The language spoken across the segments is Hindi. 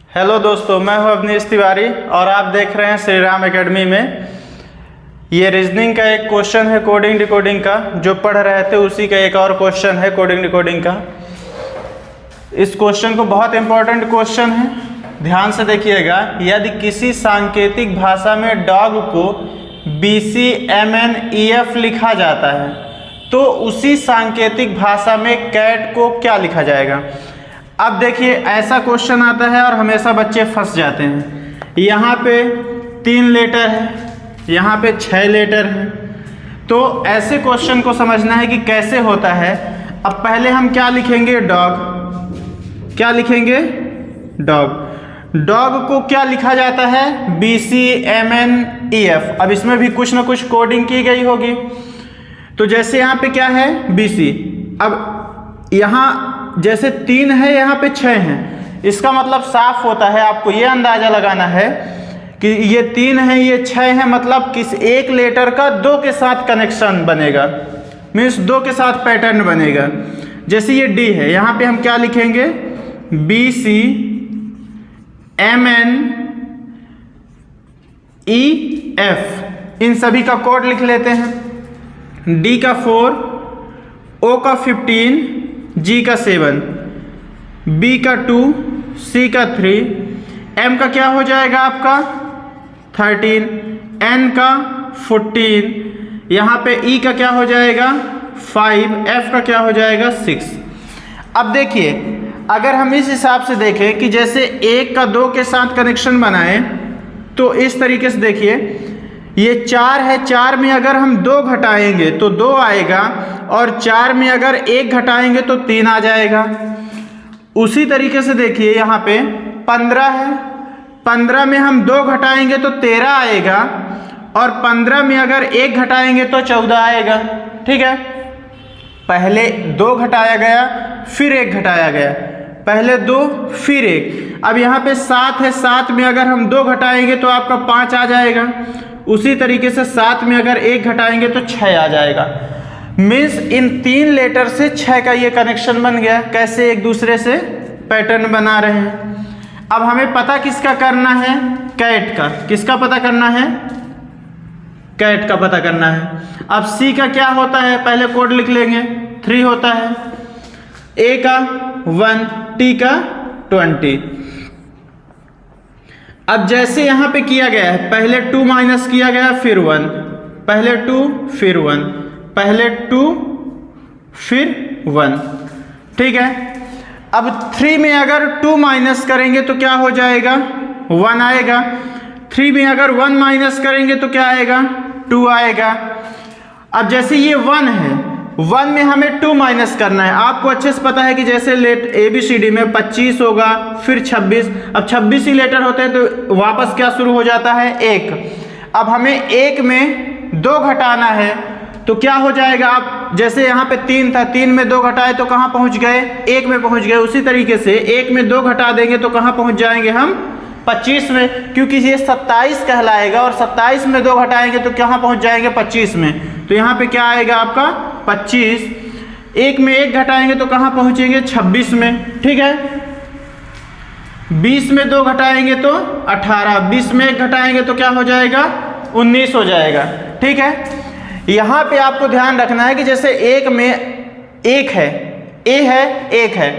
हेलो दोस्तों, मैं हूं अवनीश तिवारी और आप देख रहे हैं श्री राम एकेडमी में। ये रीजनिंग का एक क्वेश्चन है कोडिंग डिकोडिंग का, जो पढ़ रहे थे उसी का एक और क्वेश्चन है कोडिंग डिकोडिंग का। इस क्वेश्चन को बहुत इंपॉर्टेंट क्वेश्चन है, ध्यान से देखिएगा। यदि किसी सांकेतिक भाषा में डॉग को BCMNEF लिखा जाता है तो उसी सांकेतिक भाषा में कैट को क्या लिखा जाएगा। अब देखिए, ऐसा क्वेश्चन आता है और हमेशा बच्चे फंस जाते हैं। यहाँ पे 3 लेटर है, यहाँ पे 6 लेटर है, तो ऐसे क्वेश्चन को समझना है कि कैसे होता है। अब पहले हम क्या लिखेंगे, डॉग। क्या लिखेंगे, डॉग। डॉग को क्या लिखा जाता है, BCMNEF। अब इसमें भी कुछ ना कुछ कोडिंग की गई होगी। तो जैसे यहाँ पे क्या है, BC। अब यहाँ जैसे 3 है, यहाँ पे 6 हैं, इसका मतलब साफ होता है, आपको ये अंदाजा लगाना है कि ये 3 है, ये 6 है, मतलब किस एक लेटर का 2 के साथ कनेक्शन बनेगा, मीन्स 2 के साथ पैटर्न बनेगा। जैसे ये D है, यहाँ पे हम क्या लिखेंगे, BCMNEF। इन सभी का कोड लिख लेते हैं। D का 4, O का 15, G का 7, B का 2, C का 3, M का क्या हो जाएगा आपका 13, N का 14, यहाँ पे E का क्या हो जाएगा 5, F का क्या हो जाएगा 6। अब देखिए, अगर हम इस हिसाब से देखें कि जैसे 1 का 2 के साथ कनेक्शन बनाएं, तो इस तरीके से देखिए, ये 4 है, 4 में अगर हम 2 घटाएंगे तो 2 आएगा, और 4 में अगर 1 घटाएंगे तो 3 आ जाएगा। उसी तरीके से देखिए, यहाँ पे 15 है, 15 में हम 2 घटाएंगे तो 13 आएगा, और 15 में अगर 1 घटाएंगे तो 14 आएगा। ठीक है, पहले 2 घटाया गया, फिर 1 घटाया गया, पहले 2 फिर 1। अब यहाँ पे 7 है, 7 में अगर हम 2 घटाएंगे तो आपका 5 आ जाएगा। उसी तरीके से 7 में अगर 1 घटाएंगे तो 6 आ जाएगा। मीन्स इन 3 लेटर से 6 का ये कनेक्शन बन गया। कैसे, एक दूसरे से पैटर्न बना रहे हैं। अब हमें पता किसका करना है, कैट का। किसका पता करना है, कैट का पता करना है। अब C का क्या होता है, पहले कोड लिख लेंगे। 3 होता है, A का 1, T का 20। अब जैसे यहाँ पे किया गया है, पहले 2 माइनस किया गया, फिर 1, पहले 2 फिर 1, पहले 2 फिर 1। ठीक है, अब 3 में अगर 2 माइनस करेंगे तो क्या हो जाएगा, 1 आएगा। 3 में अगर 1 माइनस करेंगे तो क्या आएगा, 2 आएगा। अब जैसे ये 1 है, 1 में हमें 2 माइनस करना है। आपको अच्छे से पता है कि जैसे ABCD में 25 होगा, फिर 26। अब 26 ही लेटर होते हैं तो वापस क्या शुरू हो जाता है, 1। अब हमें 1 में 2 घटाना है तो क्या हो जाएगा। आप जैसे यहाँ पे 3 था, 3 में 2 घटाए तो कहाँ पहुँच गए, 1 में पहुँच गए। उसी तरीके से 1 में 2 घटा देंगे तो कहाँ पहुँच जाएंगे हम, 25 में, क्योंकि ये 27 कहलाएगा, और 27 में 2 घटाएंगे तो कहाँ पहुँच जाएंगे, 25 में। तो यहाँ पे क्या आएगा आपका 25। 1 में 1 घटाएंगे तो कहाँ पहुँचेंगे, 26 में। ठीक है, 20 में 2 घटाएंगे तो 18, 20 में 1 घटाएंगे तो क्या हो जाएगा, 19 हो जाएगा। ठीक है, यहाँ पे आपको ध्यान रखना है कि जैसे 1 में 1 है, A है, 1 है,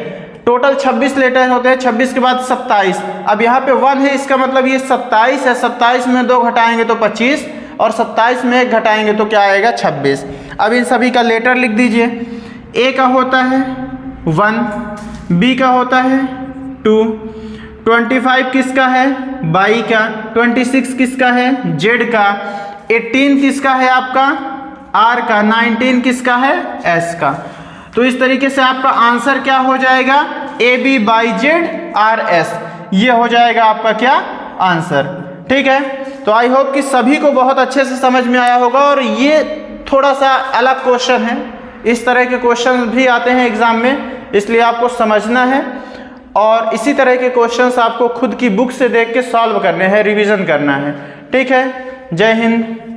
टोटल 26 लेटर होते हैं, 26 के बाद 27। अब यहाँ पे 1 है, इसका मतलब ये 27 है, 27 में 2 घटाएंगे तो 25, और 27 में 1 घटाएंगे तो क्या आएगा, 26। अब इन सभी का लेटर लिख दीजिए। A का होता है 1, B का होता है 2, 25 किसका है, बाई का, 26 किसका है, Z का, 18 किसका है आपका, R का, 19 किसका है, S का। तो इस तरीके से आपका आंसर क्या हो जाएगा, AB/Z/RS। ये हो जाएगा आपका क्या आंसर। ठीक है, तो आई होप कि सभी को बहुत अच्छे से समझ में आया होगा। और ये थोड़ा सा अलग क्वेश्चन है, इस तरह के क्वेश्चन भी आते हैं एग्जाम में, इसलिए आपको समझना है। और इसी तरह के क्वेश्चंस आपको खुद की बुक से देख के सॉल्व करने हैं, रिवीजन करना है। ठीक है, जय हिंद।